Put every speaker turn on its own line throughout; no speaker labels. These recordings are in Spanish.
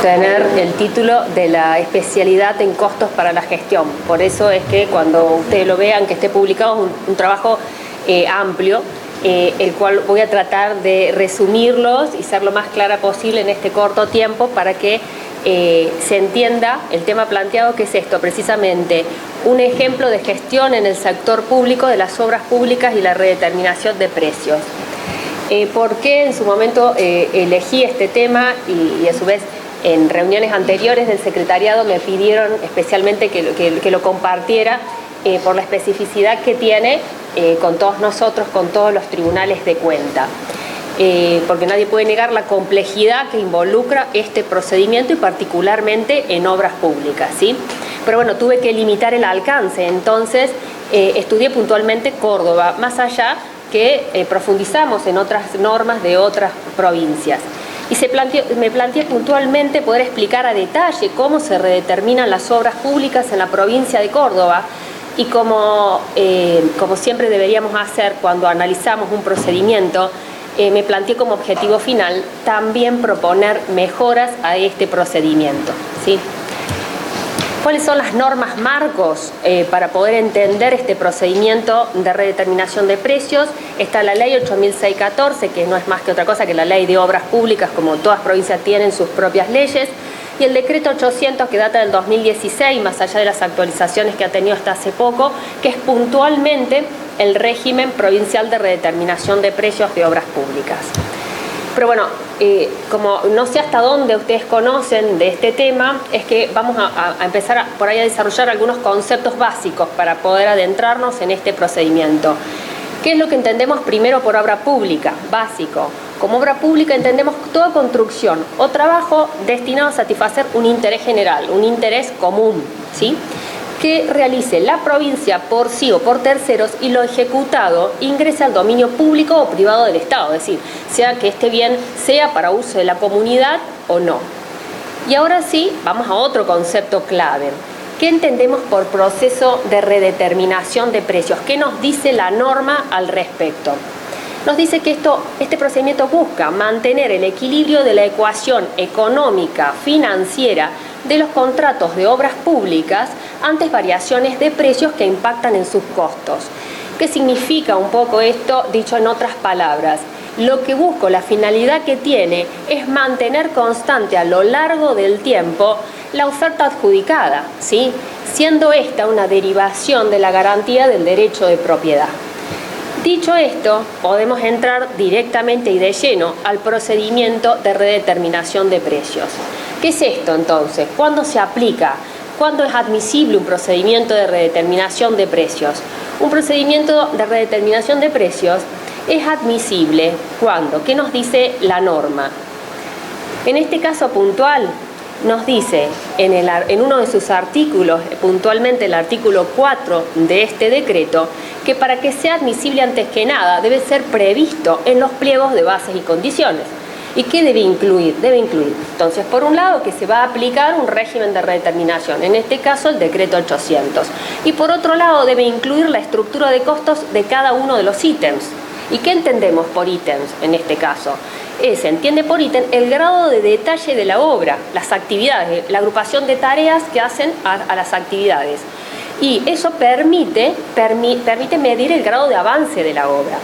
tener el título de la especialidad en costos para la gestión. Por eso es que cuando ustedes lo vean que esté publicado es un trabajo amplio, el cual voy a tratar de resumirlos y ser lo más clara posible en este corto tiempo para que se entienda el tema planteado, que es esto, precisamente un ejemplo de gestión en el sector público de las obras públicas y la redeterminación de precios. ¿Por qué en su momento elegí este tema y a su vez en reuniones anteriores del secretariado me pidieron especialmente que lo compartiera por la especificidad que tiene con todos nosotros, con todos los tribunales de cuenta? Porque nadie puede negar la complejidad que involucra este procedimiento y particularmente en obras públicas, ¿sí? Pero bueno, tuve que limitar el alcance, entonces estudié puntualmente Córdoba, más allá que profundizamos en otras normas de otras provincias. Y me planteé puntualmente poder explicar a detalle cómo se redeterminan las obras públicas en la provincia de Córdoba y como siempre deberíamos hacer cuando analizamos un procedimiento, me planteé como objetivo final también proponer mejoras a este procedimiento, ¿sí? ¿Cuáles son las normas marcos para poder entender este procedimiento de redeterminación de precios? Está la ley 8614, que no es más que otra cosa que la ley de obras públicas, como todas provincias tienen sus propias leyes, y el decreto 800, que data del 2016, más allá de las actualizaciones que ha tenido hasta hace poco, que es puntualmente el régimen provincial de redeterminación de precios de obras públicas. Pero bueno, como no sé hasta dónde ustedes conocen de este tema, es que vamos a empezar por ahí a desarrollar algunos conceptos básicos para poder adentrarnos en este procedimiento. ¿Qué es lo que entendemos primero por obra pública? Básico. Como obra pública entendemos toda construcción o trabajo destinado a satisfacer un interés general, un interés común, ¿sí?, que realice la provincia por sí o por terceros y lo ejecutado ingrese al dominio público o privado del Estado, es decir, sea que este bien sea para uso de la comunidad o no. Y ahora sí, vamos a otro concepto clave. ¿Qué entendemos por proceso de redeterminación de precios? ¿Qué nos dice la norma al respecto? Nos dice que este procedimiento busca mantener el equilibrio de la ecuación económica, financiera, de los contratos de obras públicas ante variaciones de precios que impactan en sus costos. ¿Qué significa un poco esto, dicho en otras palabras? Lo que busco, la finalidad que tiene, es mantener constante a lo largo del tiempo la oferta adjudicada, ¿sí?, siendo esta una derivación de la garantía del derecho de propiedad. Dicho esto, podemos entrar directamente y de lleno al procedimiento de redeterminación de precios. ¿Qué es esto entonces? ¿Cuándo se aplica? ¿Cuándo es admisible un procedimiento de redeterminación de precios? Un procedimiento de redeterminación de precios es admisible ¿cuándo? ¿Qué nos dice la norma? En este caso puntual nos dice en uno de sus artículos, puntualmente el artículo 4 de este decreto, que para que sea admisible antes que nada debe ser previsto en los pliegos de bases y condiciones. ¿Y qué debe incluir? Debe incluir, entonces, por un lado, que se va a aplicar un régimen de redeterminación, en este caso el decreto 800. Y por otro lado, debe incluir la estructura de costos de cada uno de los ítems. ¿Y qué entendemos por ítems en este caso? Se entiende por ítem el grado de detalle de la obra, las actividades, la agrupación de tareas que hacen a las actividades. Y eso permite medir el grado de avance de la obra.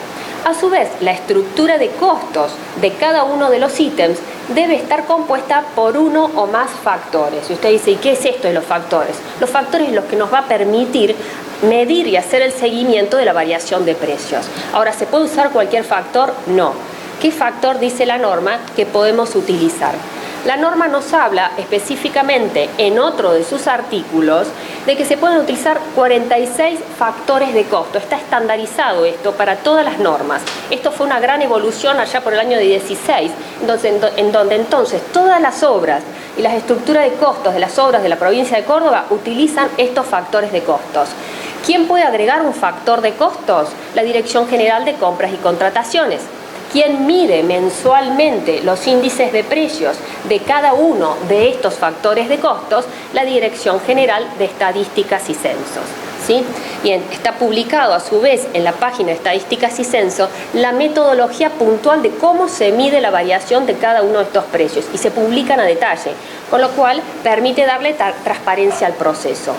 A su vez, la estructura de costos de cada uno de los ítems debe estar compuesta por uno o más factores. Y usted dice, ¿y qué es esto de los factores? Los factores es lo que nos va a permitir medir y hacer el seguimiento de la variación de precios. Ahora, ¿se puede usar cualquier factor? No. ¿Qué factor dice la norma que podemos utilizar? La norma nos habla específicamente en otro de sus artículos de que se pueden utilizar 46 factores de costo. Está estandarizado esto para todas las normas. Esto fue una gran evolución allá por el año 16, en donde entonces todas las obras y las estructuras de costos de las obras de la provincia de Córdoba utilizan estos factores de costos. ¿Quién puede agregar un factor de costos? La Dirección General de Compras y Contrataciones. ¿Quién mide mensualmente los índices de precios de cada uno de estos factores de costos? La Dirección General de Estadísticas y Censos, ¿sí? Bien, está publicado a su vez en la página de Estadísticas y Censo la metodología puntual de cómo se mide la variación de cada uno de estos precios y se publican a detalle, con lo cual permite darle transparencia al proceso.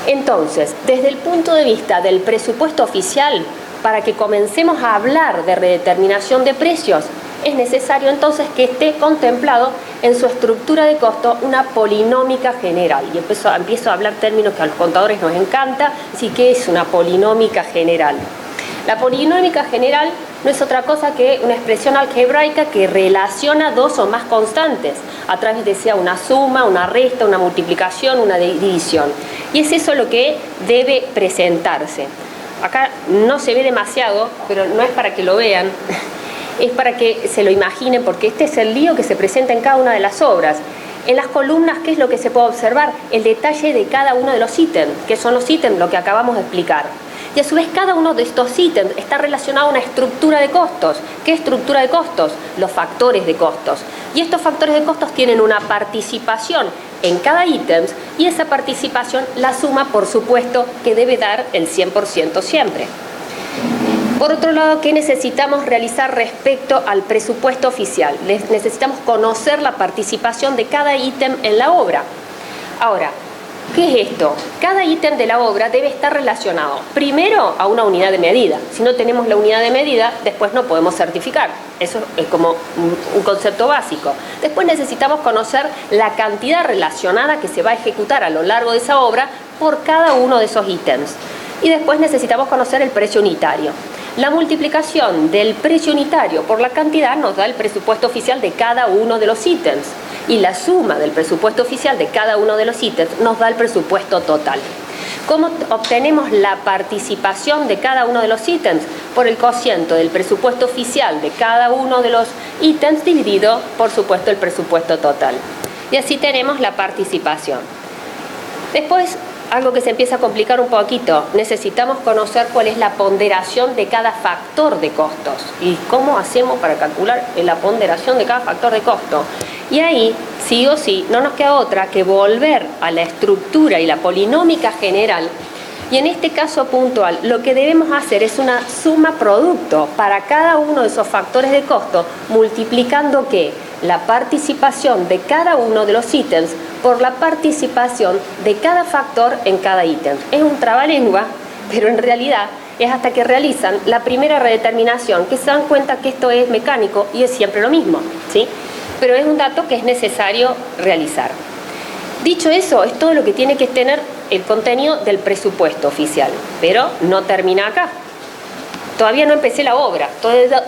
Entonces, desde el punto de vista del presupuesto oficial, para que comencemos a hablar de redeterminación de precios, es necesario entonces que esté contemplado en su estructura de costo una polinómica general. Y empiezo a hablar términos que a los contadores nos encanta, así que es una polinómica general. La polinómica general no es otra cosa que una expresión algebraica que relaciona dos o más constantes a través de sea una suma, una resta, una multiplicación, una división. Y es eso lo que debe presentarse. Acá no se ve demasiado, pero no es para que lo vean, es para que se lo imaginen, porque este es el lío que se presenta en cada una de las obras. En las columnas, ¿qué es lo que se puede observar? El detalle de cada uno de los ítems, que son los ítems, lo que acabamos de explicar. Y a su vez cada uno de estos ítems está relacionado a una estructura de costos. ¿Qué estructura de costos? Los factores de costos. Y estos factores de costos tienen una participación en cada ítem y esa participación la suma, por supuesto, que debe dar el 100% siempre. Por otro lado, ¿qué necesitamos realizar respecto al presupuesto oficial? Necesitamos conocer la participación de cada ítem en la obra. Ahora, ¿qué es esto? Cada ítem de la obra debe estar relacionado primero a una unidad de medida. Si no tenemos la unidad de medida, después no podemos certificar. Eso es como un concepto básico. Después necesitamos conocer la cantidad relacionada que se va a ejecutar a lo largo de esa obra por cada uno de esos ítems. Y después necesitamos conocer el precio unitario. La multiplicación del precio unitario por la cantidad nos da el presupuesto oficial de cada uno de los ítems. Y la suma del presupuesto oficial de cada uno de los ítems nos da el presupuesto total. ¿Cómo obtenemos la participación de cada uno de los ítems? Por el cociente del presupuesto oficial de cada uno de los ítems dividido, por supuesto, el presupuesto total. Y así tenemos la participación. Después, algo que se empieza a complicar un poquito, necesitamos conocer cuál es la ponderación de cada factor de costos. ¿Y cómo hacemos para calcular la ponderación de cada factor de costo? Y ahí, sí o sí, no nos queda otra que volver a la estructura y la polinómica general. Y en este caso puntual, lo que debemos hacer es una suma producto para cada uno de esos factores de costo, multiplicando ¿qué? La participación de cada uno de los ítems por la participación de cada factor en cada ítem. Es un trabalengua, pero en realidad es hasta que realizan la primera redeterminación que se dan cuenta que esto es mecánico y es siempre lo mismo, ¿sí? Pero es un dato que es necesario realizar. Dicho eso, es todo lo que tiene que tener el contenido del presupuesto oficial, pero no termina acá. Todavía no empecé la obra,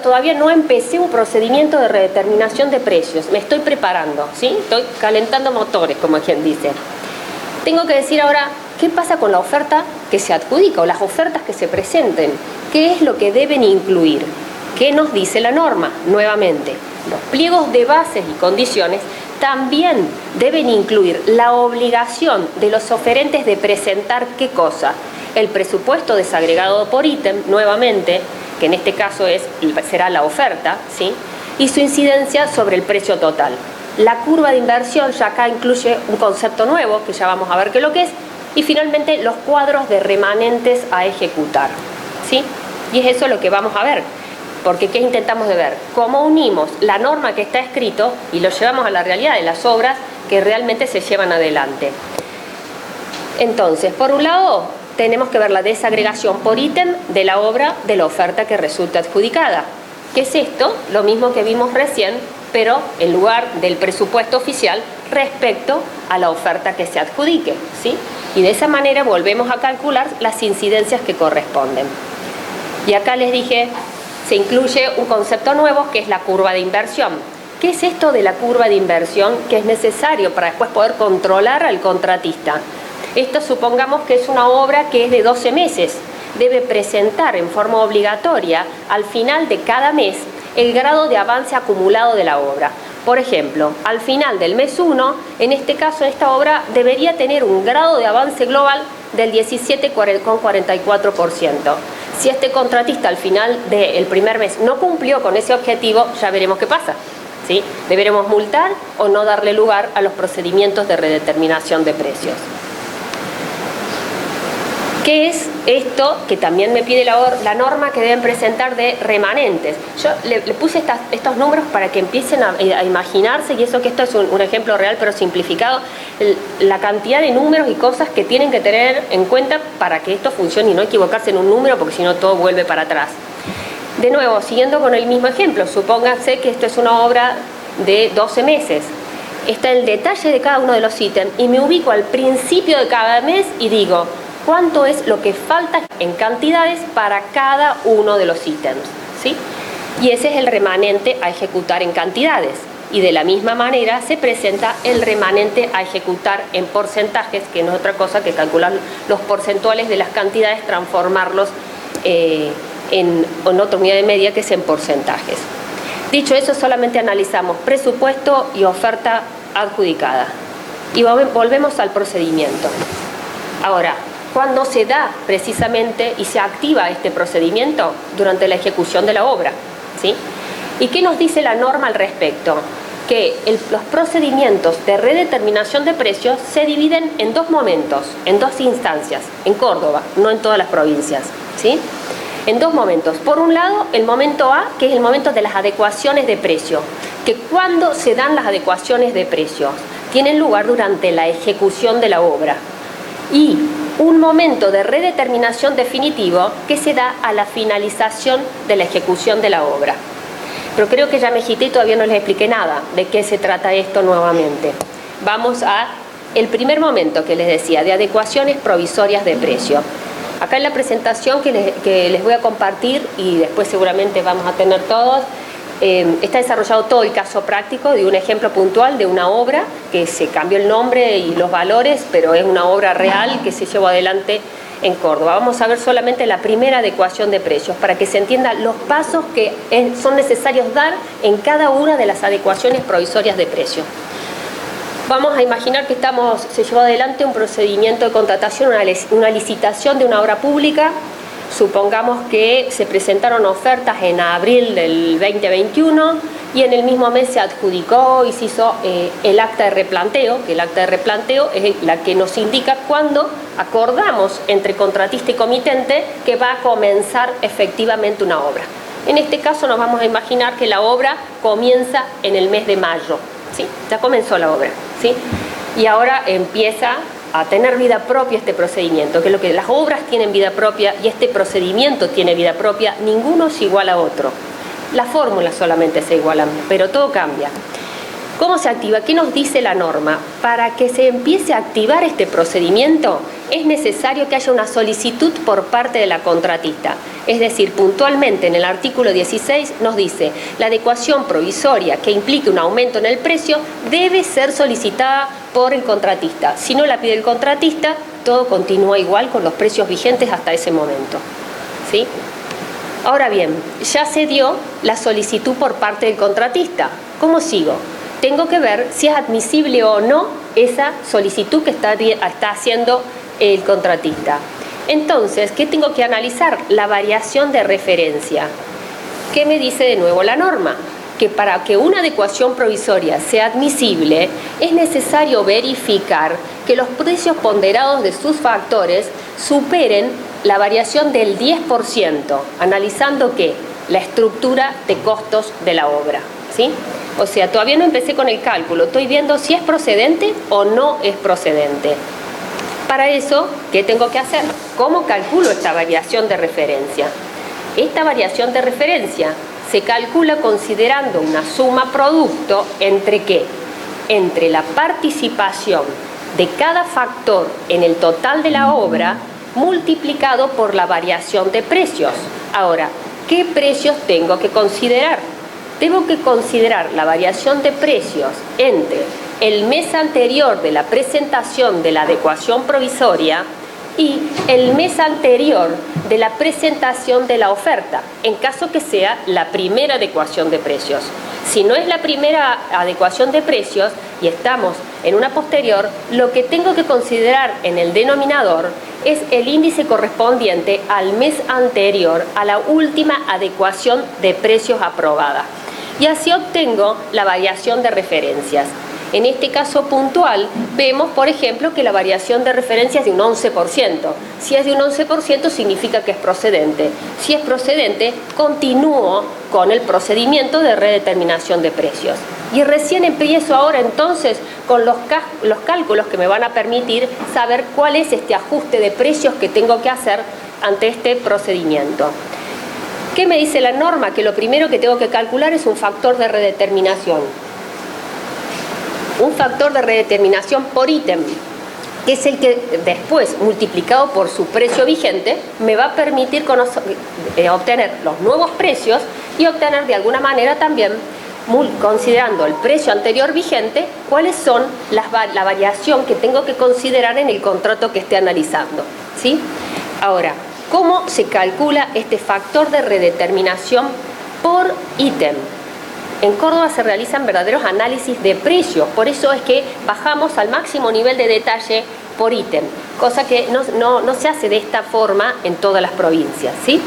todavía no empecé un procedimiento de redeterminación de precios, me estoy preparando, ¿sí? Estoy calentando motores, como quien dice. Tengo que decir ahora, ¿qué pasa con la oferta que se adjudica o las ofertas que se presenten? ¿Qué es lo que deben incluir? ¿Qué nos dice la norma? Nuevamente, los pliegos de bases y condiciones también deben incluir la obligación de los oferentes de presentar ¿qué cosa? El presupuesto desagregado por ítem, nuevamente, que en este caso será la oferta, ¿sí? Y su incidencia sobre el precio total. La curva de inversión ya acá incluye un concepto nuevo, que ya vamos a ver qué es lo que es, y finalmente los cuadros de remanentes a ejecutar, ¿sí? Y es eso lo que vamos a ver, porque ¿qué intentamos de ver? Cómo unimos la norma que está escrito y lo llevamos a la realidad de las obras que realmente se llevan adelante. Entonces, por un lado, tenemos que ver la desagregación por ítem de la obra de la oferta que resulta adjudicada. ¿Qué es esto? Lo mismo que vimos recién, pero en lugar del presupuesto oficial respecto a la oferta que se adjudique, ¿sí? Y de esa manera volvemos a calcular las incidencias que corresponden. Y acá les dije, se incluye un concepto nuevo que es la curva de inversión. ¿Qué es esto de la curva de inversión? Que es necesario para después poder controlar al contratista. Esto supongamos que es una obra que es de 12 meses. Debe presentar en forma obligatoria al final de cada mes el grado de avance acumulado de la obra. Por ejemplo, al final del mes 1, en este caso esta obra debería tener un grado de avance global del 17,44%. Si este contratista al final del primer mes no cumplió con ese objetivo, ya veremos qué pasa, ¿sí? Deberemos multar o no darle lugar a los procedimientos de redeterminación de precios. ¿Qué es esto que también me pide la norma que deben presentar de remanentes? Yo le puse estos números para que empiecen a imaginarse, y eso que esto es un ejemplo real pero simplificado, la cantidad de números y cosas que tienen que tener en cuenta para que esto funcione y no equivocarse en un número, porque si no todo vuelve para atrás. De nuevo, siguiendo con el mismo ejemplo, supónganse que esto es una obra de 12 meses. Está el detalle de cada uno de los ítems y me ubico al principio de cada mes y digo, ¿cuánto es lo que falta en cantidades para cada uno de los ítems? ¿Sí? Y ese es el remanente a ejecutar en cantidades. Y de la misma manera se presenta el remanente a ejecutar en porcentajes, que no es otra cosa que calcular los porcentuales de las cantidades, transformarlos en otra unidad de medida que es en porcentajes. Dicho eso, solamente analizamos presupuesto y oferta adjudicada. Y volvemos al procedimiento. Ahora, ¿cuándo se da precisamente y se activa este procedimiento? Durante la ejecución de la obra, ¿sí? ¿Y qué nos dice la norma al respecto? Que los procedimientos de redeterminación de precios se dividen en dos momentos, en dos instancias, en Córdoba, no en todas las provincias, ¿sí? En dos momentos. Por un lado, el momento A, que es el momento de las adecuaciones de precio, que cuando se dan las adecuaciones de precios, tienen lugar durante la ejecución de la obra. Y un momento de redeterminación definitivo que se da a la finalización de la ejecución de la obra. Pero creo que ya me agité y todavía no les expliqué nada de qué se trata esto nuevamente. Vamos a el primer momento que les decía, de adecuaciones provisorias de precio. Acá en la presentación que les voy a compartir, y después seguramente vamos a tener todos, está desarrollado todo el caso práctico de un ejemplo puntual de una obra que se cambió el nombre y los valores, pero es una obra real que se llevó adelante en Córdoba. Vamos a ver solamente la primera adecuación de precios para que se entiendan los pasos que son necesarios dar en cada una de las adecuaciones provisorias de precios. Vamos a imaginar que se llevó adelante un procedimiento de contratación, una licitación de una obra pública. Supongamos que se presentaron ofertas en abril del 2021 y en el mismo mes se adjudicó y se hizo el acta de replanteo, que el acta de replanteo es la que nos indica cuándo acordamos entre contratista y comitente que va a comenzar efectivamente una obra. En este caso nos vamos a imaginar que la obra comienza en el mes de mayo, ¿sí? Ya comenzó la obra, ¿sí? Y ahora empieza a tener vida propia este procedimiento, que es lo que las obras tienen vida propia y este procedimiento tiene vida propia, ninguno es igual a otro. Las fórmulas solamente se igualan, pero todo cambia. ¿Cómo se activa? ¿Qué nos dice la norma? Para que se empiece a activar este procedimiento es necesario que haya una solicitud por parte de la contratista. Es decir, puntualmente en el artículo 16 nos dice la adecuación provisoria que implique un aumento en el precio debe ser solicitada por el contratista. Si no la pide el contratista, todo continúa igual con los precios vigentes hasta ese momento, ¿sí? Ahora bien, ya se dio la solicitud por parte del contratista. ¿Cómo sigo? Tengo que ver si es admisible o no esa solicitud que está haciendo el contratista. Entonces, ¿qué tengo que analizar? La variación de referencia. ¿Qué me dice de nuevo la norma? Que para que una adecuación provisoria sea admisible, es necesario verificar que los precios ponderados de sus factores superen la variación del 10%, analizando ¿qué? La estructura de costos de la obra, ¿sí? O sea, todavía no empecé con el cálculo, estoy viendo si es procedente o no es procedente. Para eso, ¿qué tengo que hacer? ¿Cómo calculo esta variación de referencia? Esta variación de referencia se calcula considerando una suma producto entre ¿qué? Entre la participación de cada factor en el total de la obra multiplicado por la variación de precios. Ahora, ¿qué precios tengo que considerar? Debo que considerar la variación de precios entre el mes anterior de la presentación de la adecuación provisoria y el mes anterior de la presentación de la oferta, en caso que sea la primera adecuación de precios. Si no es la primera adecuación de precios y estamos en una posterior, lo que tengo que considerar en el denominador es el índice correspondiente al mes anterior a la última adecuación de precios aprobada. Y así obtengo la variación de referencias. En este caso puntual, vemos, por ejemplo, que la variación de referencia es de un 11%. Si es de un 11%, significa que es procedente. Si es procedente, continúo con el procedimiento de redeterminación de precios. Y recién empiezo ahora entonces con los cálculos que me van a permitir saber cuál es este ajuste de precios que tengo que hacer ante este procedimiento. ¿Qué me dice la norma? Que lo primero que tengo que calcular es un factor de redeterminación. Un factor de redeterminación por ítem, que es el que después, multiplicado por su precio vigente, me va a permitir obtener los nuevos precios y obtener de alguna manera también, considerando el precio anterior vigente, cuáles son la variación que tengo que considerar en el contrato que esté analizando, ¿sí? Ahora, ¿cómo se calcula este factor de redeterminación por ítem? En Córdoba se realizan verdaderos análisis de precios, por eso es que bajamos al máximo nivel de detalle por ítem, cosa que no se hace de esta forma en todas las provincias, ¿sí?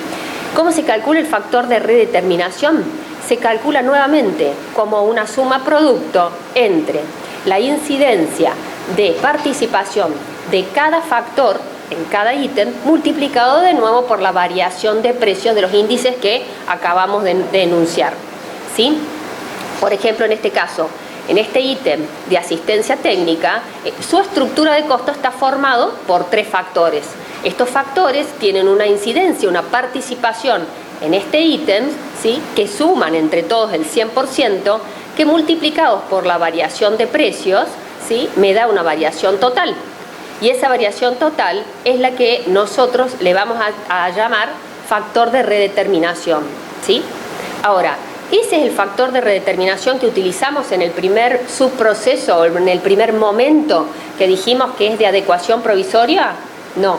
¿Cómo se calcula el factor de redeterminación? Se calcula nuevamente como una suma producto entre la incidencia de participación de cada factor en cada ítem, multiplicado de nuevo por la variación de precios de los índices que acabamos de enunciar, ¿sí? Por ejemplo, en este caso, en este ítem de asistencia técnica, su estructura de costo está formado por 3 factores. Estos factores tienen una incidencia, una participación en este ítem, ¿sí?, que suman entre todos el 100%, que multiplicados por la variación de precios, ¿sí?, me da una variación total. Y esa variación total es la que nosotros le vamos a llamar factor de redeterminación, ¿sí? Ahora, ¿ese es el factor de redeterminación que utilizamos en el primer subproceso o en el primer momento que dijimos que es de adecuación provisoria? No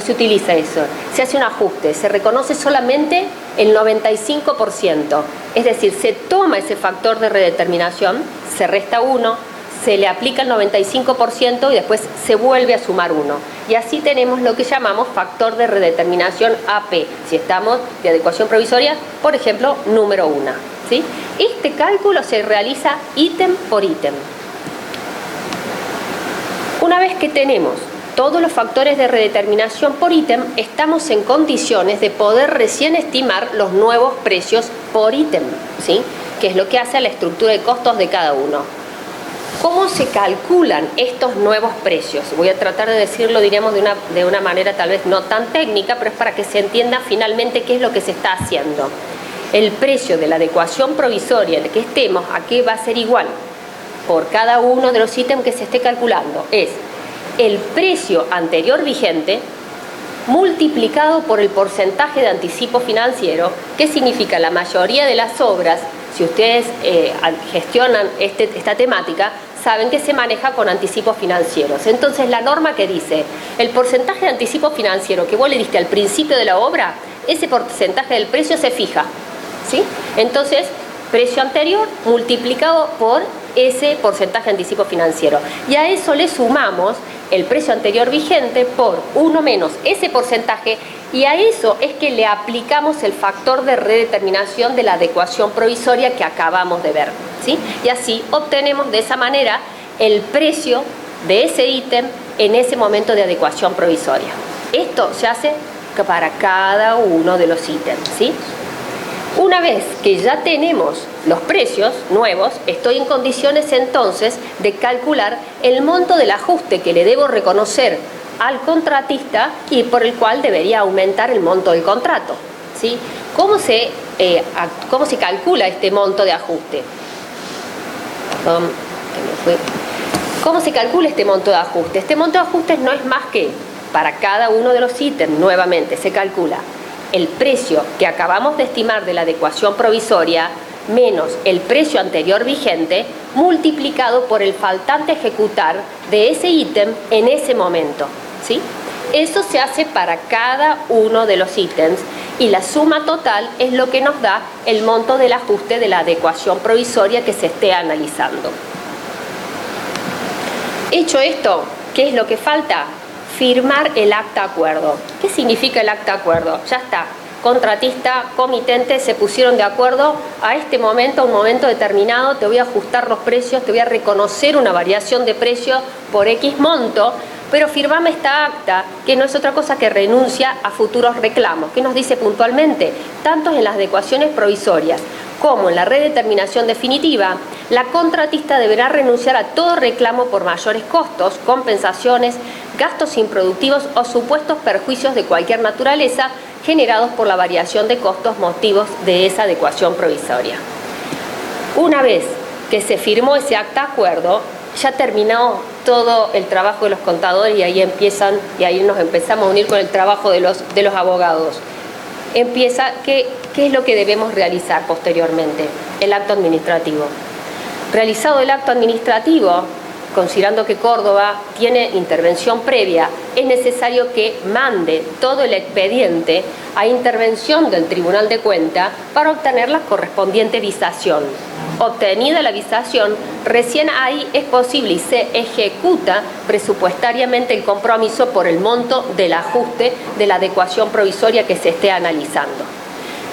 se utiliza eso. Se hace un ajuste, se reconoce solamente el 95%. Es decir, se toma ese factor de redeterminación, se resta 1, se le aplica el 95% y después se vuelve a sumar 1. Y así tenemos lo que llamamos factor de redeterminación AP, si estamos de adecuación provisoria, por ejemplo, número 1, ¿sí? Este cálculo se realiza ítem por ítem. Una vez que tenemos todos los factores de redeterminación por ítem, estamos en condiciones de poder recién estimar los nuevos precios por ítem, ¿sí?, que es lo que hace a la estructura de costos de cada uno. ¿Cómo se calculan estos nuevos precios? Voy a tratar de decirlo, diríamos, de una manera tal vez no tan técnica, pero es para que se entienda finalmente qué es lo que se está haciendo. El precio de la adecuación provisoria en el que estemos, ¿a qué va a ser igual? Por cada uno de los ítems que se esté calculando. Es el precio anterior vigente multiplicado por el porcentaje de anticipo financiero, que significa la mayoría de las obras. Si ustedes gestionan esta temática, saben que se maneja con anticipos financieros. Entonces, la norma que dice, el porcentaje de anticipo financiero que vos le diste al principio de la obra, ese porcentaje del precio se fija, ¿sí? Entonces, precio anterior multiplicado por ese porcentaje de anticipo financiero. Y a eso le sumamos el precio anterior vigente por 1 menos ese porcentaje, y a eso es que le aplicamos el factor de redeterminación de la adecuación provisoria que acabamos de ver, ¿sí? Y así obtenemos de esa manera el precio de ese ítem en ese momento de adecuación provisoria. Esto se hace para cada uno de los ítems, ¿sí? Una vez que ya tenemos los precios nuevos, estoy en condiciones entonces de calcular el monto del ajuste que le debo reconocer al contratista y por el cual debería aumentar el monto del contrato, ¿sí? ¿Cómo se calcula este monto de ajuste? ¿Cómo se calcula este monto de ajuste? Este monto de ajustes no es más que, para cada uno de los ítems, nuevamente, se calcula el precio que acabamos de estimar de la adecuación provisoria menos el precio anterior vigente multiplicado por el faltante a ejecutar de ese ítem en ese momento, ¿sí? Eso se hace para cada uno de los ítems y la suma total es lo que nos da el monto del ajuste de la adecuación provisoria que se esté analizando. Hecho esto, ¿qué es lo que falta? Firmar el acta acuerdo. ¿Qué significa el acta acuerdo? Ya está. contratista, comitente se pusieron de acuerdo a este momento, a un momento determinado, te voy a ajustar los precios, te voy a reconocer una variación de precio por X monto, pero firmame esta acta, que no es otra cosa que renuncia a futuros reclamos, que nos dice puntualmente, tanto en las adecuaciones provisorias como en la redeterminación definitiva, la contratista deberá renunciar a todo reclamo por mayores costos, compensaciones, gastos improductivos o supuestos perjuicios de cualquier naturaleza generados por la variación de costos motivos de esa adecuación provisoria. Una vez que se firmó ese acta acuerdo, ya terminó todo el trabajo de los contadores y ahí nos empezamos a unir con el trabajo de los abogados. Empieza, ¿qué es lo que debemos realizar posteriormente? El acto administrativo. Realizado el acto administrativo, considerando que Córdoba tiene intervención previa, es necesario que mande todo el expediente a intervención del Tribunal de Cuentas para obtener la correspondiente visación. Obtenida la visación, recién ahí es posible y se ejecuta presupuestariamente el compromiso por el monto del ajuste de la adecuación provisoria que se esté analizando.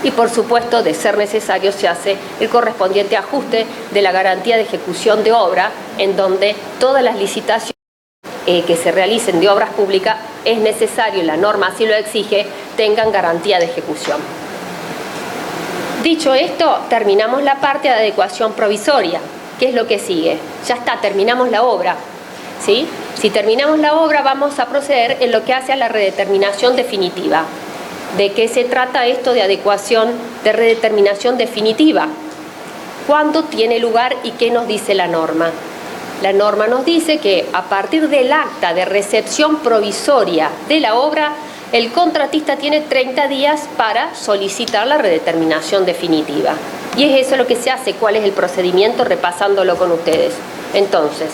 Y por supuesto, de ser necesario, se hace el correspondiente ajuste de la garantía de ejecución de obra, en donde todas las licitaciones que se realicen de obras públicas es necesario, la norma así lo exige, tengan garantía de ejecución. Dicho esto, terminamos la parte de adecuación provisoria. ¿Qué es lo que sigue? Ya está, terminamos la obra, ¿sí? Si terminamos la obra, vamos a proceder en lo que hace a la redeterminación definitiva. ¿De qué se trata esto de adecuación, de redeterminación definitiva? ¿Cuándo tiene lugar y qué nos dice la norma? La norma nos dice que a partir del acta de recepción provisoria de la obra, el contratista tiene 30 días para solicitar la redeterminación definitiva. Y es eso lo que se hace. ¿Cuál es el procedimiento? Repasándolo con ustedes. Entonces,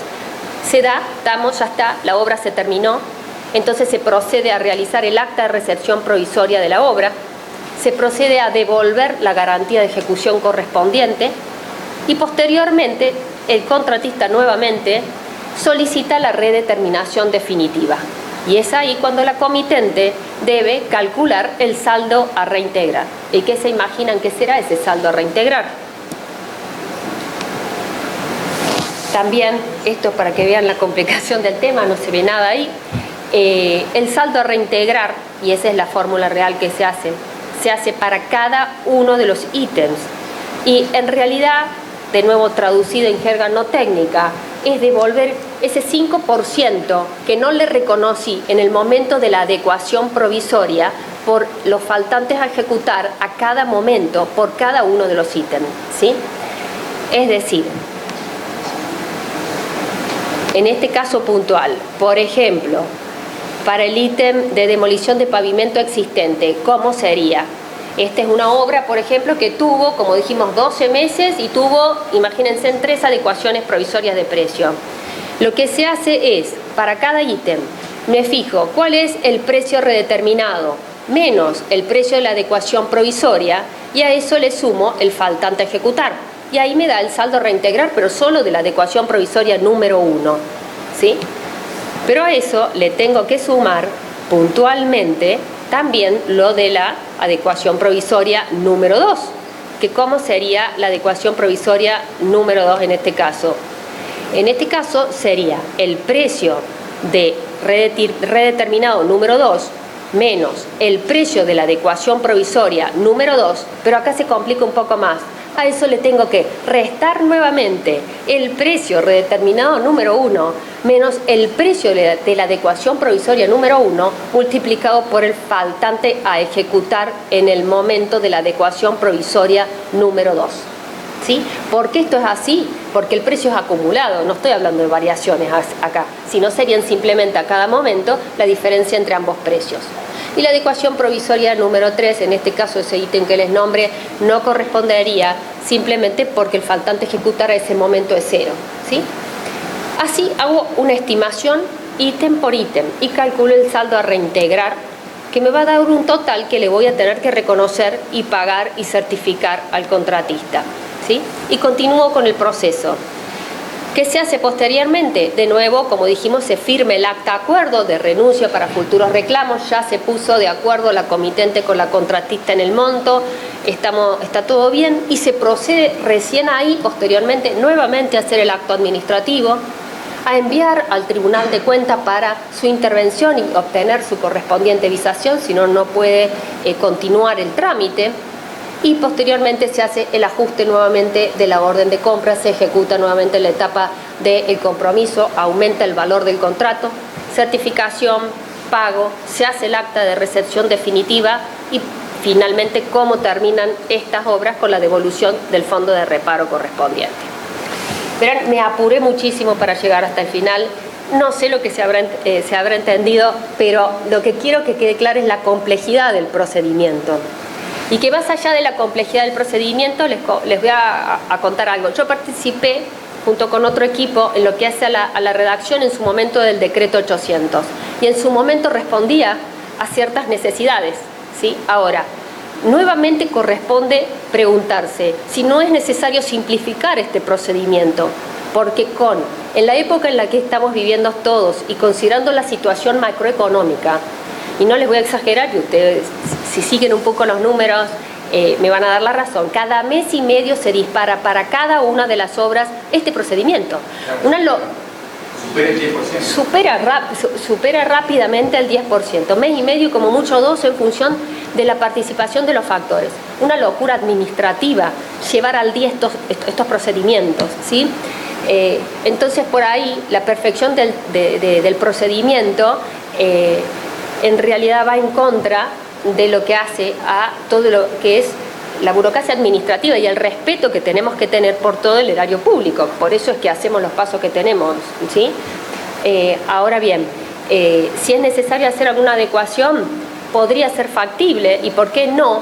se da, ya está, la obra se terminó. Entonces se procede a realizar el acta de recepción provisoria de la obra, se procede a devolver la garantía de ejecución correspondiente y posteriormente el contratista nuevamente solicita la redeterminación definitiva. Y es ahí cuando la comitente debe calcular el saldo a reintegrar. ¿Y qué se imaginan que será ese saldo a reintegrar? También, esto para que vean la complicación del tema, no se ve nada ahí. El saldo a reintegrar, y esa es la fórmula real que se hace para cada uno de los ítems. Y en realidad, de nuevo traducido en jerga no técnica, es devolver ese 5% que no le reconocí en el momento de la adecuación provisoria por los faltantes a ejecutar a cada momento por cada uno de los ítems, ¿sí? Es decir, en este caso puntual, por ejemplo, para el ítem de demolición de pavimento existente, ¿cómo sería? Esta es una obra, por ejemplo, que tuvo, como dijimos, 12 meses y tuvo, imagínense, 3 adecuaciones provisorias de precio. Lo que se hace es, para cada ítem, me fijo cuál es el precio redeterminado menos el precio de la adecuación provisoria y a eso le sumo el faltante a ejecutar. Y ahí me da el saldo a reintegrar, pero solo de la adecuación provisoria número 1, ¿sí? Pero a eso le tengo que sumar puntualmente también lo de la adecuación provisoria número 2, que ¿cómo sería la adecuación provisoria número 2 en este caso? En este caso sería el precio de redeterminado número 2 menos el precio de la adecuación provisoria número 2, pero acá se complica un poco más. A eso le tengo que restar nuevamente el precio redeterminado número 1 menos el precio de la adecuación provisoria número 1 multiplicado por el faltante a ejecutar en el momento de la adecuación provisoria número 2. ¿Sí? ¿Por qué esto es así? Porque el precio es acumulado, no estoy hablando de variaciones acá, sino serían simplemente a cada momento la diferencia entre ambos precios. Y la adecuación provisoria número 3, en este caso ese ítem que les nombre, no correspondería simplemente porque el faltante a ejecutar a ese momento es 0. ¿Sí? Así hago una estimación ítem por ítem y calculo el saldo a reintegrar, que me va a dar un total que le voy a tener que reconocer y pagar y certificar al contratista. ¿Sí? Y continúo con el proceso. ¿Qué se hace posteriormente? De nuevo, como dijimos, se firma el acta de acuerdo de renuncia para futuros reclamos, ya se puso de acuerdo la comitente con la contratista en el monto, está todo bien y se procede recién ahí, posteriormente, nuevamente a hacer el acto administrativo, a enviar al Tribunal de Cuentas para su intervención y obtener su correspondiente visación, si no, no puede continuar el trámite. Y posteriormente se hace el ajuste nuevamente de la orden de compra, se ejecuta nuevamente la etapa del compromiso, aumenta el valor del contrato, certificación, pago, se hace el acta de recepción definitiva y finalmente cómo terminan estas obras con la devolución del fondo de reparo correspondiente. Verán, me apuré muchísimo para llegar hasta el final. No sé lo que se habrá entendido, pero lo que quiero que quede claro es la complejidad del procedimiento. Y que más allá de la complejidad del procedimiento, les voy a contar algo. Yo participé junto con otro equipo en lo que hace a la redacción en su momento del decreto 800. Y en su momento respondía a ciertas necesidades, ¿sí? Ahora, nuevamente corresponde preguntarse si no es necesario simplificar este procedimiento, porque en la época en la que estamos viviendo todos y considerando la situación macroeconómica, y no les voy a exagerar, y ustedes si siguen un poco los números me van a dar la razón, cada mes y medio se dispara para cada una de las obras este procedimiento. Supera rápidamente el 10%, mes y medio como mucho 2 en función de la participación de los factores. Una locura administrativa llevar al día estos procedimientos, ¿sí? Entonces por ahí la perfección del procedimiento en realidad va en contra de lo que hace a todo lo que es la burocracia administrativa y el respeto que tenemos que tener por todo el erario público. Por eso es que hacemos los pasos que tenemos, ¿sí? Ahora bien, si es necesario hacer alguna adecuación, podría ser factible y por qué no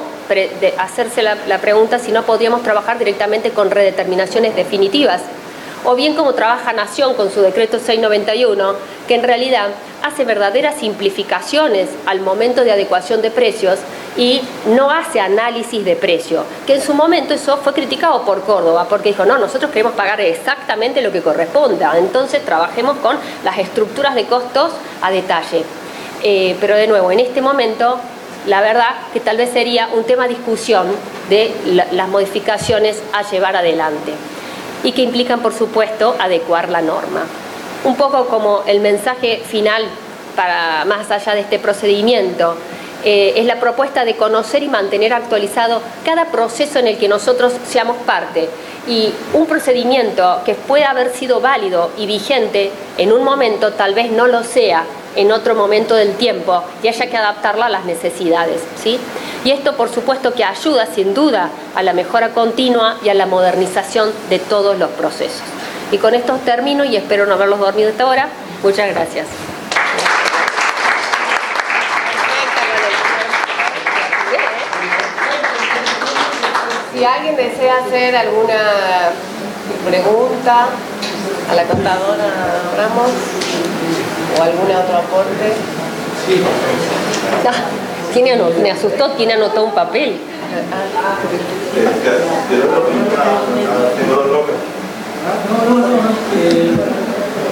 hacerse la pregunta si no podríamos trabajar directamente con redeterminaciones definitivas. O bien como trabaja Nación con su decreto 691, que en realidad hace verdaderas simplificaciones al momento de adecuación de precios y no hace análisis de precio, que en su momento eso fue criticado por Córdoba, porque dijo, no, nosotros queremos pagar exactamente lo que corresponda, entonces trabajemos con las estructuras de costos a detalle. Pero de nuevo, en este momento, la verdad que tal vez sería un tema de discusión de las modificaciones a llevar adelante y que implican, por supuesto, adecuar la norma. Un poco como el mensaje final, para más allá de este procedimiento, es la propuesta de conocer y mantener actualizado cada proceso en el que nosotros seamos parte. Y un procedimiento que pueda haber sido válido y vigente en un momento, tal vez no lo sea en otro momento del tiempo y haya que adaptarla a las necesidades, ¿sí? Y esto, por supuesto, que ayuda sin duda a la mejora continua y a la modernización de todos los procesos. Y con esto termino y espero no haberlos dormido hasta ahora. Muchas gracias. Si alguien desea hacer alguna pregunta a la contadora Ramos o algún otro aporte. Me asustó, ¿quién anotó un papel?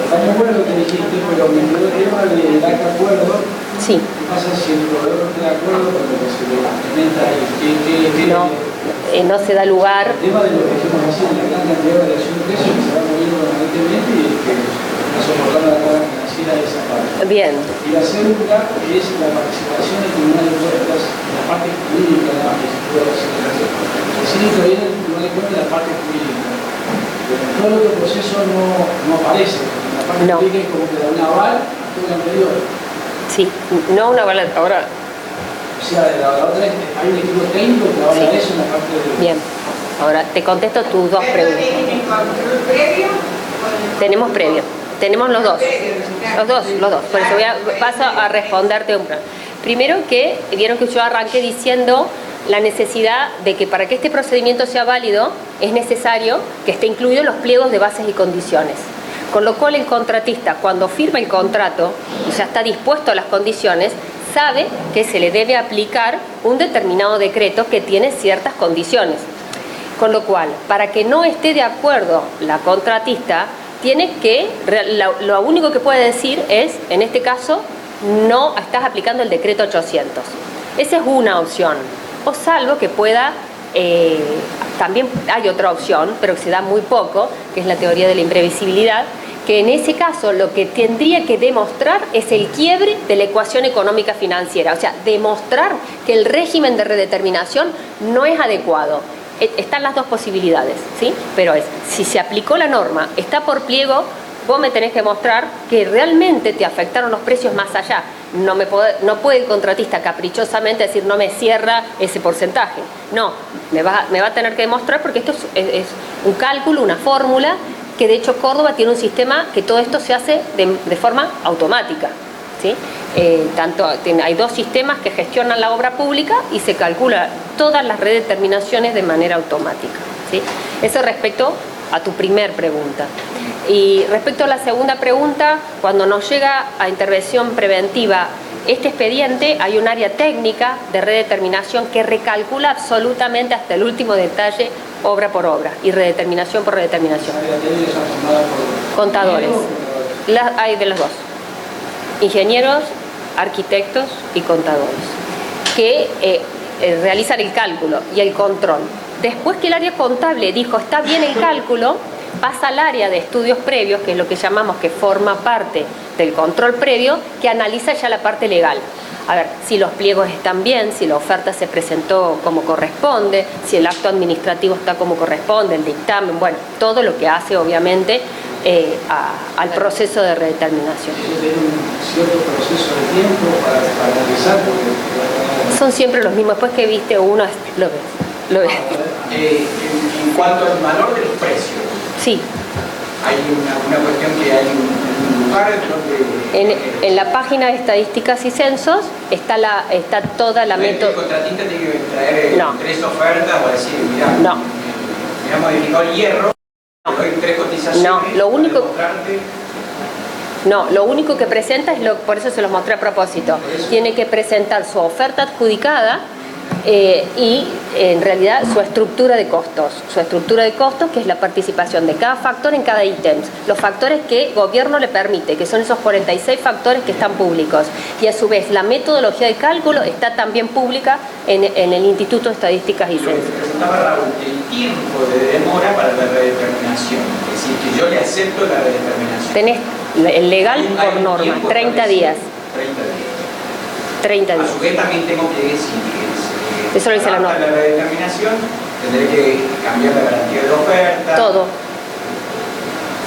Estamos buenos lo que dijiste, pero me quedó el tema del acta de acuerdo.
Sí.
¿Qué pasa si el proveedor no está de acuerdo con lo que se le implementa ahí?
No se da lugar.
El tema de lo que dijimos así, la gran cantidad de variación de precios que se va moviendo permanentemente y que está soportando la carga financiera de esa parte.
Bien.
Y la segunda es la participación del Tribunal de Cuentas en la parte jurídica de la magistratura. Recién interviene el Tribunal de Cuentas en la parte jurídica. Todo el otro proceso no aparece. La parte jurídica es como que da un aval a todo lo anterior.
Sí, no una aval ahora.
O sea, la otra es hay un equipo técnico que avala eso en la parte de...
Bien. Ahora te contesto tus dos preguntas.
¿Tienen control previo?
Tenemos previo. Tenemos los dos. Los dos. Por eso paso a responderte un plan. Primero que vieron que yo arranqué diciendo la necesidad de que para que este procedimiento sea válido es necesario que esté incluido en los pliegos de bases y condiciones. Con lo cual el contratista, cuando firma el contrato y ya está dispuesto a las condiciones, sabe que se le debe aplicar un determinado decreto que tiene ciertas condiciones. Con lo cual, para que no esté de acuerdo la contratista, tiene que, lo único que puede decir es, en este caso, no estás aplicando el decreto 800. Esa es una opción. O salvo que pueda, también hay otra opción, pero que se da muy poco, que es la teoría de la imprevisibilidad, que en ese caso lo que tendría que demostrar es el quiebre de la ecuación económica financiera, o sea, demostrar que el régimen de redeterminación no es adecuado. Están las dos posibilidades, ¿sí? Pero si se aplicó la norma, está por pliego, vos me tenés que mostrar que realmente te afectaron los precios más allá. No puede el contratista caprichosamente decir no me cierra ese porcentaje. No, me va a tener que demostrar, porque esto es un cálculo, una fórmula, que de hecho Córdoba tiene un sistema que todo esto se hace de forma automática, ¿sí? Hay dos sistemas que gestionan la obra pública y se calcula todas las redeterminaciones de manera automática, ¿sí? Eso respecto a tu primer pregunta. Y respecto a la segunda pregunta, cuando nos llega a intervención preventiva este expediente, hay un área técnica de redeterminación que recalcula absolutamente hasta el último detalle, obra por obra y redeterminación por redeterminación. Contadores. Hay de los dos. Ingenieros, arquitectos y contadores, que realizan el cálculo y el control. Después que el área contable dijo está bien el cálculo, pasa al área de estudios previos, que es lo que llamamos que forma parte del control previo, que analiza ya la parte legal. A ver, si los pliegos están bien, si la oferta se presentó como corresponde, si el acto administrativo está como corresponde, el dictamen, bueno, todo lo que hace obviamente al proceso de redeterminación.
¿Tiene un cierto proceso de tiempo para analizar?
Son siempre los mismos. Después que viste uno, lo ves.
En cuanto al valor de los precios,
sí.
Hay una cuestión que hay un lugar donde...
En la página de estadísticas y censos está toda la método.
El contratista tiene que traer
no.
3 ofertas o decir, mirá,
no.
Me ha modificado el hierro, no. Doy 3 cotizaciones.
No, lo único que presenta es por eso se los mostré a propósito. Tiene que presentar su oferta adjudicada y en realidad su estructura de costos. Su estructura de costos, que es la participación de cada factor en cada ítem. Los factores que el gobierno le permite, que son esos 46 factores que están públicos. Y a su vez la metodología de cálculo está también pública en el Instituto de Estadísticas y Censos.
Preguntaba Raúl, el tiempo de demora para la redeterminación. Es decir, que yo le acepto la redeterminación.
Tenés el legal por norma, 30 días. 30 días.
A su vez también tengo que decir
eso lo dice la norma.
La redeterminación, tendré que cambiar la garantía de oferta.
Todo.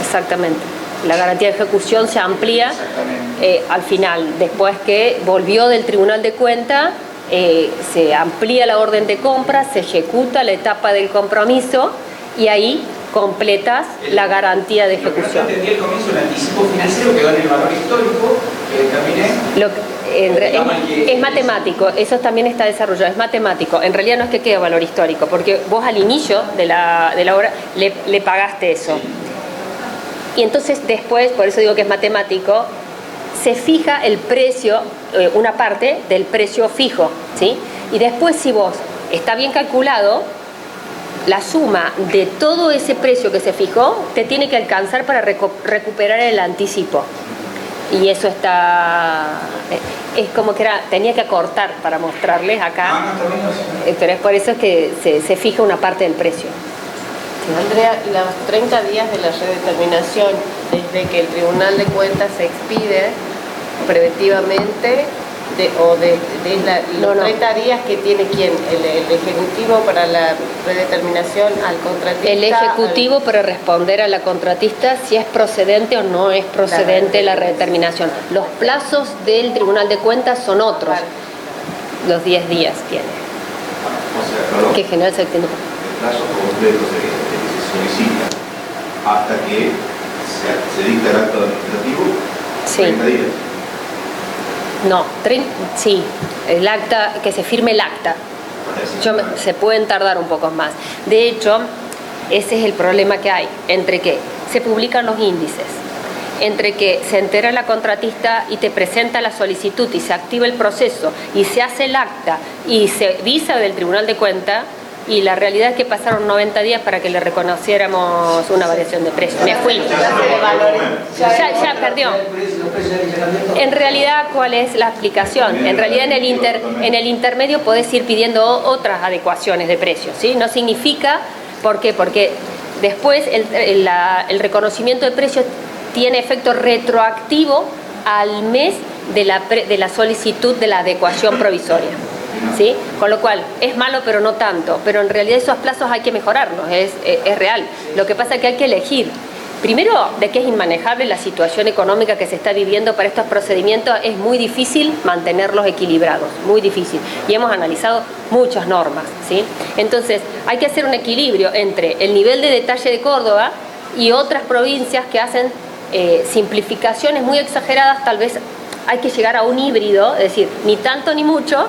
Exactamente. La garantía de ejecución se amplía al final. Después que volvió del Tribunal de Cuentas, se amplía la orden de compra, se ejecuta la etapa del compromiso y ahí completas la garantía de ejecución.
Lo que no entendí al comienzo, el anticipo financiero quedó en el valor histórico que determiné.
Es matemático, eso también está desarrollado, es matemático. En realidad no es que quede valor histórico, porque vos al inicio de la obra le pagaste eso. Y entonces después, por eso digo que es matemático, se fija el precio, una parte del precio fijo, ¿sí? Y después, si vos está bien calculado, la suma de todo ese precio que se fijó te tiene que alcanzar para recuperar el anticipo. Y eso es como que tenía que acortar para mostrarles acá, pero es por eso que se fija una parte del precio.
Andrea, los 30 días de la redeterminación, desde que el Tribunal de Cuentas se expide preventivamente, los 30 días que tiene ¿quién? El Ejecutivo para la redeterminación al contratista.
El Ejecutivo para responder a la contratista si es procedente o no es procedente la redeterminación. Los plazos del Tribunal de Cuentas son otros. Los 10 días tiene.
O sea,
que en general se extiende.
El plazo completo se solicita hasta que se dicta el acto administrativo.
Sí.
30 días.
No, sí, el acta, que se firme el acta. Se pueden tardar un poco más. De hecho, ese es el problema que hay, entre que se publican los índices, entre que se entera la contratista y te presenta la solicitud y se activa el proceso y se hace el acta y se visa del Tribunal de Cuentas, y la realidad es que pasaron 90 días para que le reconociéramos una variación de precio. Me fui. Ya perdió. En realidad, ¿cuál es la aplicación? En realidad, en el intermedio podés ir pidiendo otras adecuaciones de precios, ¿sí? No significa, ¿por qué? Porque después el reconocimiento de precios tiene efecto retroactivo al mes de la solicitud de la adecuación provisoria, ¿sí? Con lo cual, es malo pero no tanto, pero en realidad esos plazos hay que mejorarlos, es real. Lo que pasa es que hay que elegir. Primero, de que es inmanejable la situación económica que se está viviendo para estos procedimientos, es muy difícil mantenerlos equilibrados, muy difícil. Y hemos analizado muchas normas, ¿sí? Entonces, hay que hacer un equilibrio entre el nivel de detalle de Córdoba y otras provincias que hacen simplificaciones muy exageradas. Tal vez hay que llegar a un híbrido, es decir, ni tanto ni mucho,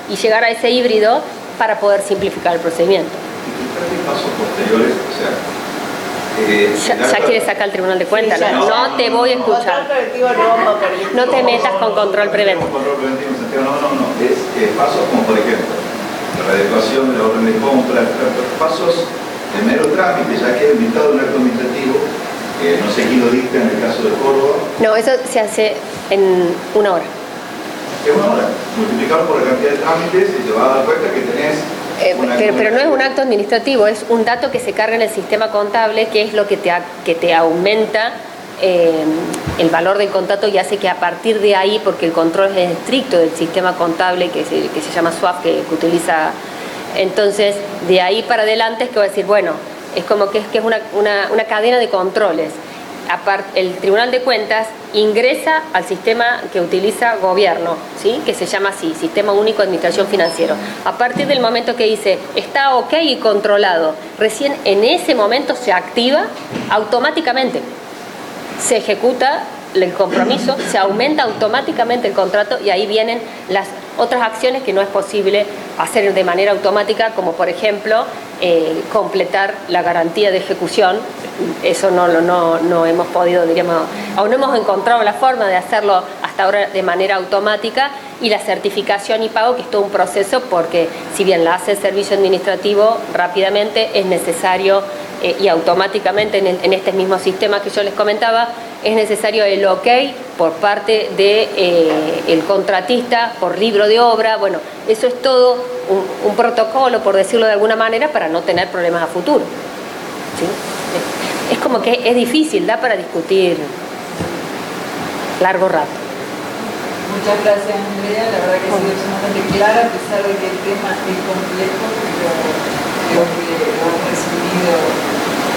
y llegar a ese híbrido para poder simplificar el procedimiento.
¿Y qué pasos posteriores? O sea,
ya quieres sacar el Tribunal de Cuentas,
Sí,
no te voy a escuchar. No te metas con control preventivo.
Control preventivo en sentido, no. Es pasos como, por ejemplo, la readecuación de la orden de compra, pasos de mero trámite, ya que invitado un acto administrativo, no sé quién lo dicta en el caso de Córdoba.
No, eso se hace en una hora.
Es una hora. Multiplicado por la cantidad de trámites y te vas a dar cuenta que tenés...
Pero no es un acto administrativo, es un dato que se carga en el sistema contable, que es lo que te aumenta el valor del contrato y hace que a partir de ahí, porque el control es estricto del sistema contable que se llama SWAP, que utiliza, entonces de ahí para adelante es que va a decir, bueno, es como que es una cadena de controles. El Tribunal de Cuentas ingresa al sistema que utiliza gobierno, ¿sí? Que se llama así, Sistema Único de Administración Financiero. A partir del momento que dice está ok y controlado, recién en ese momento se activa automáticamente. Se ejecuta el compromiso, se aumenta automáticamente el contrato y ahí vienen las otras acciones que no es posible hacer de manera automática, como por ejemplo completar la garantía de ejecución. Eso no hemos podido, diríamos, aún no hemos encontrado la forma de hacerlo hasta ahora de manera automática, y la certificación y pago, que es todo un proceso, porque si bien la hace el servicio administrativo rápidamente, es necesario y automáticamente en este mismo sistema que yo les comentaba, es necesario el ok por parte del contratista, por libro de obra. Bueno, eso es todo un protocolo, por decirlo de alguna manera, para no tener problemas a futuro, ¿sí? Es como que es difícil, da para discutir largo rato.
Muchas gracias, Andrea. La verdad que ha sido sumamente clara, a pesar de que el tema es complejo, pero creo que lo han resumido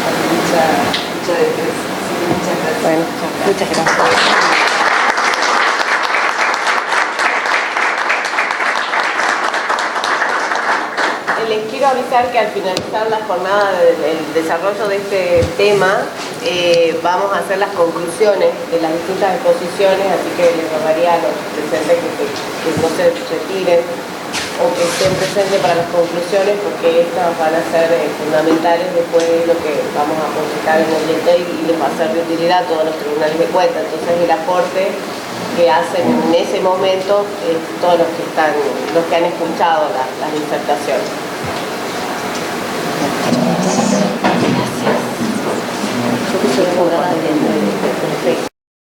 con mucha destreza. Así que muchas gracias.
Bueno, muchas gracias.
Les quiero avisar que al finalizar la jornada del desarrollo de este tema, vamos a hacer las conclusiones de las distintas exposiciones, así que les rogaría a los presentes que no se retiren o que estén presentes para las conclusiones, porque estas van a ser fundamentales después de lo que vamos a consultar en el DTI y les va a ser de utilidad a todos los tribunales de cuentas. Entonces el aporte que hacen en ese momento todos los que han escuchado las disertaciones.
Yo que soy abogada de